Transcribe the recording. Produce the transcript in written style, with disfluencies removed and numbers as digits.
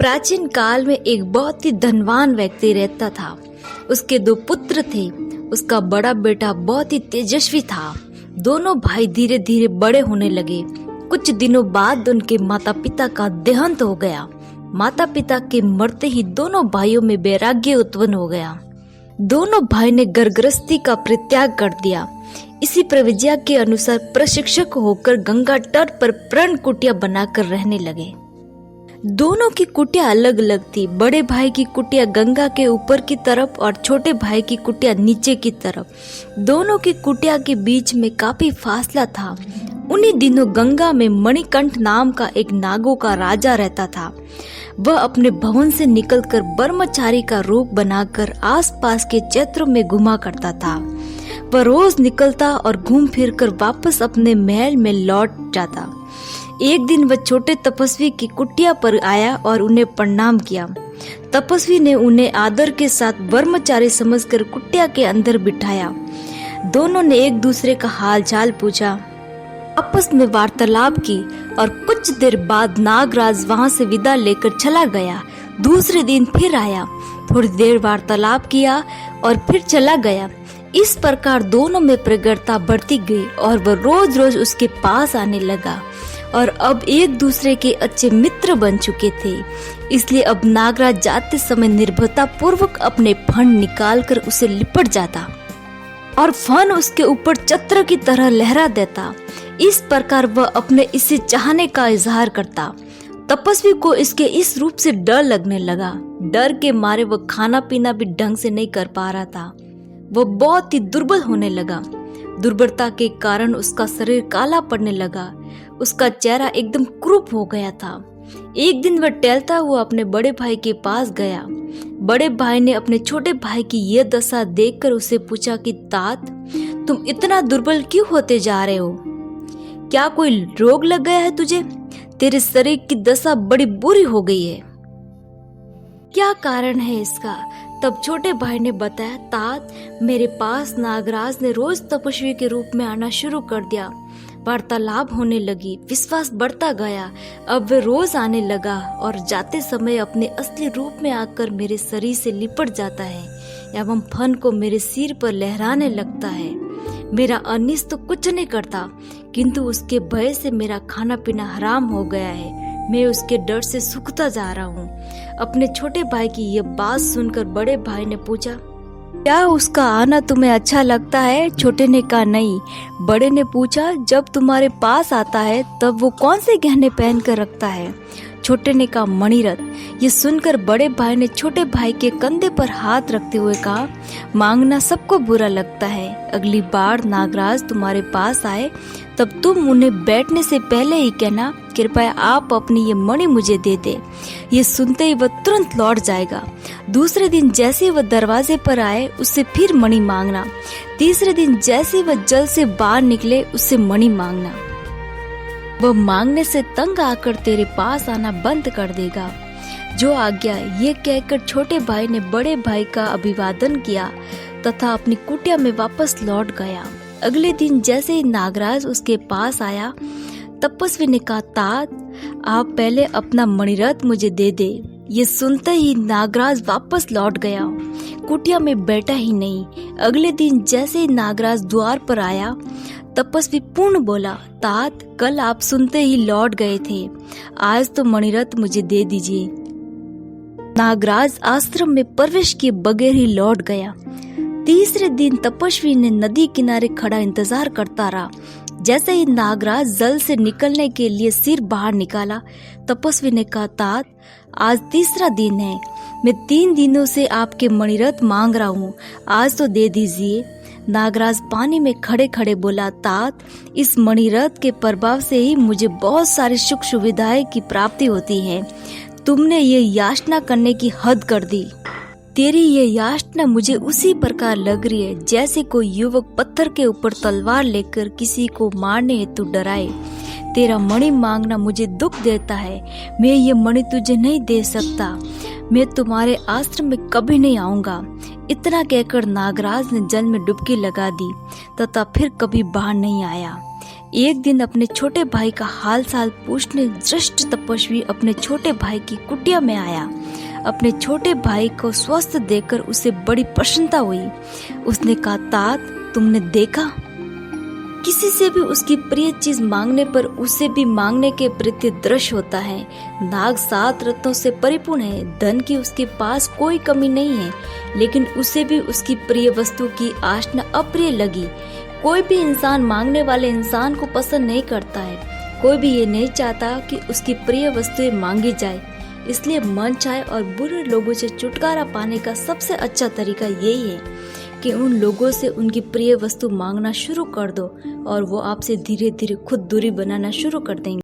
प्राचीन काल में एक बहुत ही धनवान व्यक्ति रहता था। उसके 2 पुत्र थे। उसका बड़ा बेटा बहुत ही तेजस्वी था। दोनों भाई धीरे धीरे बड़े होने लगे। कुछ दिनों बाद उनके माता पिता का देहांत हो गया। माता पिता के मरते ही दोनों भाइयों में वैराग्य उत्पन्न हो गया। दोनों भाई ने घर गृहस्थी का परित्याग कर दिया। इसी प्रविज्ञा के अनुसार प्रशिक्षक होकर गंगा तट पर प्रण कुटिया बनाकर रहने लगे। दोनों की कुटिया अलग अलग थी। बड़े भाई की कुटिया गंगा के ऊपर की तरफ और छोटे भाई की कुटिया नीचे की तरफ। दोनों की कुटिया के बीच में काफी फासला था। उन्हीं दिनों गंगा में मणिकंठ नाम का एक नागों का राजा रहता था। वह अपने भवन से निकलकर ब्रह्मचारी का रूप बनाकर आसपास के क्षेत्रों में घुमा करता था। वह रोज निकलता और घूम फिर कर वापस अपने महल में लौट जाता। एक दिन वह छोटे तपस्वी की कुटिया पर आया और उन्हें प्रणाम किया। तपस्वी ने उन्हें आदर के साथ ब्रह्मचारी समझकर कुटिया के अंदर बिठाया। दोनों ने एक दूसरे का हाल चाल पूछा, आपस में वार्तालाप की और कुछ देर बाद नागराज वहां से विदा लेकर चला गया। दूसरे दिन फिर आया, थोड़ी देर वार्तालाप किया और फिर चला गया। इस प्रकार दोनों में प्रगाढ़ता बढ़ती गई और वह रोज रोज उसके पास आने लगा और अब एक दूसरे के अच्छे मित्र बन चुके थे। इसलिए अब नागराज जाते समय निर्भयता पूर्वक अपने फण निकालकर उसे लिपट जाता और फण उसके ऊपर छत्र की तरह लहरा देता। इस प्रकार वह अपने इसे चाहने का इजहार करता। तपस्वी को इसके इस रूप से डर लगने लगा। डर के मारे वह खाना पीना भी ढंग से नहीं कर पा रहा था। वह बहुत ही दुर्बल होने लगा। दुर्बलता के कारण उसका शरीर काला पड़ने लगा। उसका चेहरा एकदम क्रूप हो गया था। एक दिन वह टहलता हुआ अपने बड़े भाई के पास गया। बड़े भाई ने अपने छोटे भाई की यह दशा देखकर उसे पूछा कि तात, तुम इतना दुर्बल क्यों होते जा रहे हो? क्या कोई रोग लग गया है तुझे? तेरे शरीर की दशा बड़ी बुरी हो गई है। क्या कारण है इसका? तब छोटे भाई ने बताया, तात, मेरे पास नागराज ने रोज तपस्वी के रूप में आना शुरू कर दिया। वार्तालाप होने लगी, विश्वास बढ़ता गया। अब वे रोज आने लगा और जाते समय अपने असली रूप में आकर मेरे शरीर से लिपट जाता है एवं फन को मेरे सिर पर लहराने लगता है। मेरा अनिष्ट तो कुछ नहीं करता, किंतु उसके भय से मेरा खाना पीना हराम हो गया है। मैं उसके डर से सूखता जा रहा हूँ। अपने छोटे भाई की यह बात सुनकर बड़े भाई ने पूछा, क्या उसका आना तुम्हें अच्छा लगता है? छोटे ने कहा, नहीं। बड़े ने पूछा, जब तुम्हारे पास आता है तब वो कौन से गहने पहन कर रखता है? छोटे ने कहा, मणिरत्न। ये सुनकर बड़े भाई ने छोटे भाई के कंधे पर हाथ रखते हुए कहा, मांगना सबको बुरा लगता है। अगली बार नागराज तुम्हारे पास आए तब तुम उन्हें बैठने से पहले ही कहना, कृपया आप अपनी ये मणि मुझे दे दे। ये सुनते ही वह तुरंत लौट जाएगा। दूसरे दिन जैसे वह दरवाजे पर आए उससे फिर मणि मांगना। तीसरे दिन जैसे वह जल से बाहर निकले उससे मणि मांगना। वह मांगने से तंग आकर तेरे पास आना बंद कर देगा। जो आज्ञा। ये कहकर छोटे भाई ने बड़े भाई का अभिवादन किया तथा अपनी कुटिया में वापस लौट गया। अगले दिन जैसे ही नागराज उसके पास आया, तपस्वी ने कहा, तात, आप पहले अपना मणिरत्न मुझे दे दे। ये सुनते ही नागराज वापस लौट गया, कुटिया में बैठा ही नहीं। अगले दिन जैसे ही नागराज द्वार पर आया, तपस्वी पूर्ण बोला, तात, कल आप सुनते ही लौट गए थे, आज तो मणिरत्न मुझे दे दीजिए। नागराज आश्रम में प्रवेश किए बगैर ही लौट गया। तीसरे दिन तपस्वी ने नदी किनारे खड़ा इंतजार करता रहा। जैसे ही नागराज जल से निकलने के लिए सिर बाहर निकाला, तपस्वी ने कहा, तात, आज तीसरा दिन है। मैं 3 दिनों से आपके मणिरत्न मांग रहा हूँ, आज तो दे दीजिए। नागराज पानी में खड़े खड़े बोला, तात, इस मणिरत्न के प्रभाव से ही मुझे बहुत सारी सुख सुविधाएं की प्राप्ति होती है। तुमने ये याचना करने की हद कर दी। तेरी ये याचना मुझे उसी प्रकार लग रही है जैसे कोई युवक पत्थर के ऊपर तलवार लेकर किसी को मारने हेतु डराए। तेरा मणि मांगना मुझे दुख देता है। मैं ये मणि तुझे नहीं दे सकता। मैं तुम्हारे आश्रम में कभी नहीं आऊंगा। इतना कहकर नागराज ने जल में डुबकी लगा दी तथा फिर कभी बाहर नहीं आया। एक दिन अपने छोटे भाई का हाल साल पूछने दृष्ट तपस्वी अपने छोटे भाई की कुटिया में आया। अपने छोटे भाई को स्वस्थ देखकर उसे बड़ी प्रसन्नता हुई। उसने कहा, तात, तुमने देखा, किसी से भी उसकी प्रिय चीज मांगने पर उसे भी मांगने के प्रति दृश्य होता है। नाग 7 रत्नों से परिपूर्ण है, धन की उसके पास कोई कमी नहीं है, लेकिन उसे भी उसकी प्रिय वस्तु की आशना अप्रिय लगी। कोई भी इंसान मांगने वाले इंसान को पसंद नहीं करता है। कोई भी ये नहीं चाहता कि उसकी प्रिय वस्तुएं मांगी जाए। इसलिए मन चाहे और बुरे लोगों से छुटकारा पाने का सबसे अच्छा तरीका यही है कि उन लोगों से उनकी प्रिय वस्तु मांगना शुरू कर दो और वो आपसे धीरे धीरे खुद दूरी बनाना शुरू कर देंगे।